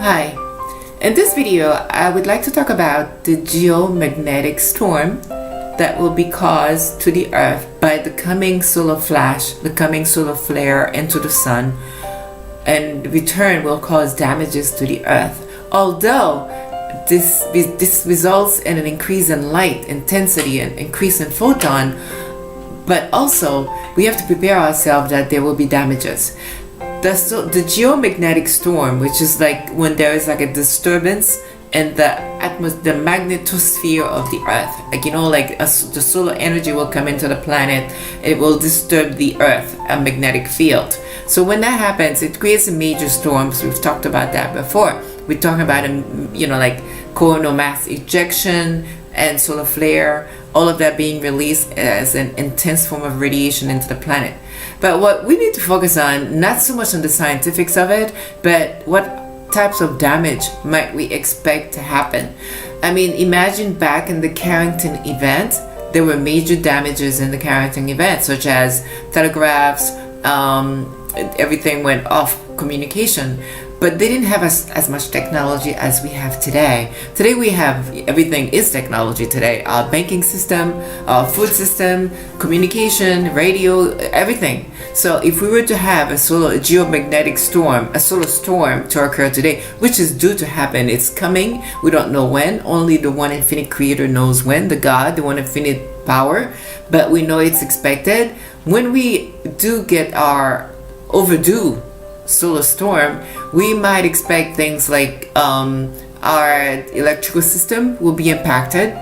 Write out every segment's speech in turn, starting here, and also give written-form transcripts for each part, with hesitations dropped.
Hi, in this video I would like to talk about the geomagnetic storm that will be caused to the earth by the coming solar flash, the coming solar flare into the sun, and return will cause damages to the earth. Although this results in an increase in light intensity and increase in photon, but also we have to prepare ourselves that there will be damages. The geomagnetic storm, which is like when there is like a disturbance in the magnetosphere of the earth, the solar energy will come into the planet, it will disturb the earth, a magnetic field. So when that happens, it creates a major storms. We've talked about that before. We talk about like coronal mass ejection and solar flare, all of that being released as an intense form of radiation into the planet. But what we need to focus on, not so much on the scientifics of it, but what types of damage might we expect to happen. I mean, imagine back in the Carrington event, there were major damages in the Carrington event, such as telegraphs, everything went off communication. But they didn't have as much technology as we have today. Today we have, everything is technology today. Our banking system, our food system, communication, radio, everything. So if we were to have a geomagnetic storm, a solar storm to occur today, which is due to happen, it's coming, we don't know when, only the one infinite creator knows when, the God, the one infinite power, but we know it's expected. When we do get our overdue solar storm, we might expect things like our electrical system will be impacted.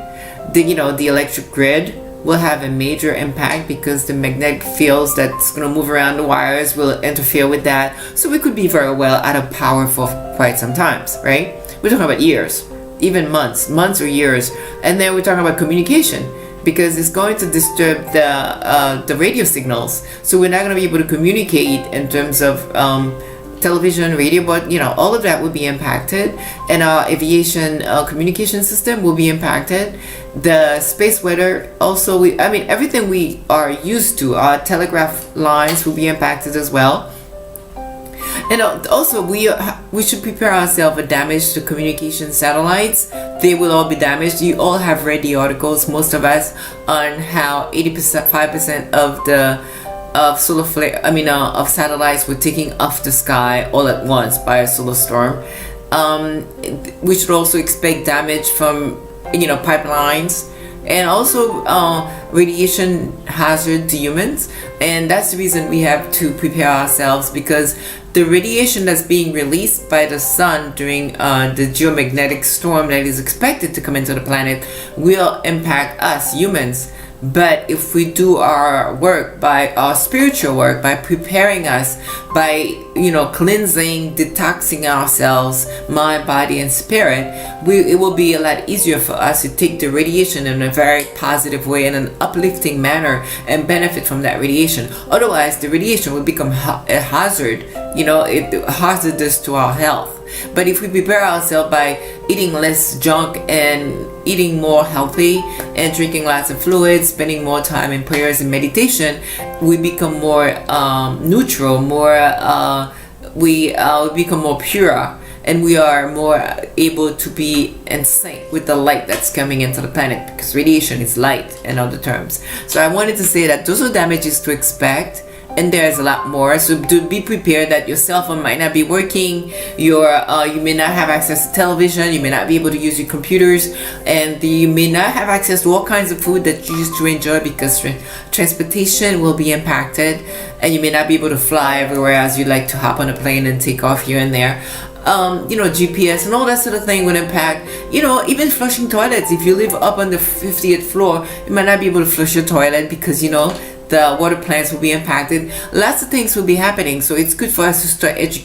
The electric grid will have a major impact because the magnetic fields that's going to move around the wires will interfere with that. So we could be very well out of power for quite some times, right? We're talking about years, even months or years. And then we're talking about communication, because it's going to disturb the radio signals. So we're not going to be able to communicate in terms of television, radio, but all of that will be impacted. And our aviation communication system will be impacted. The space weather also, everything we are used to, our telegraph lines will be impacted as well. And also we should prepare ourselves for damage to communication satellites. They will all be damaged. You all have read the articles, most of us, on how 5% of solar flare, of satellites were taking off the sky all at once by a solar storm. We should also expect damage from pipelines, and also radiation hazard to humans. And that's the reason we have to prepare ourselves, because the radiation that's being released by the sun during the geomagnetic storm that is expected to come into the planet will impact us humans. But if we do our work, by our spiritual work, by preparing us, by cleansing, detoxing ourselves, mind, body, and spirit, it will be a lot easier for us to take the radiation in a very positive way, in an uplifting manner, and benefit from that radiation. Otherwise, the radiation will become a hazard, hazardous to our health. But if we prepare ourselves by eating less junk and eating more healthy and drinking lots of fluids, spending more time in prayers and meditation, we become more neutral, we become more pure, and we are more able to be in sync with the light that's coming into the planet, because radiation is light in other terms. So I wanted to say that those are damages to expect. And there's a lot more, so do be prepared that your cell phone might not be working, you may not have access to television, you may not be able to use your computers, and you may not have access to all kinds of food that you used to enjoy, because transportation will be impacted, and you may not be able to fly everywhere as you like to hop on a plane and take off here and there. GPS and all that sort of thing would impact, even flushing toilets. If you live up on the 50th floor, you might not be able to flush your toilet because the water plants will be impacted. Lots of things will be happening, so it's good for us to start educating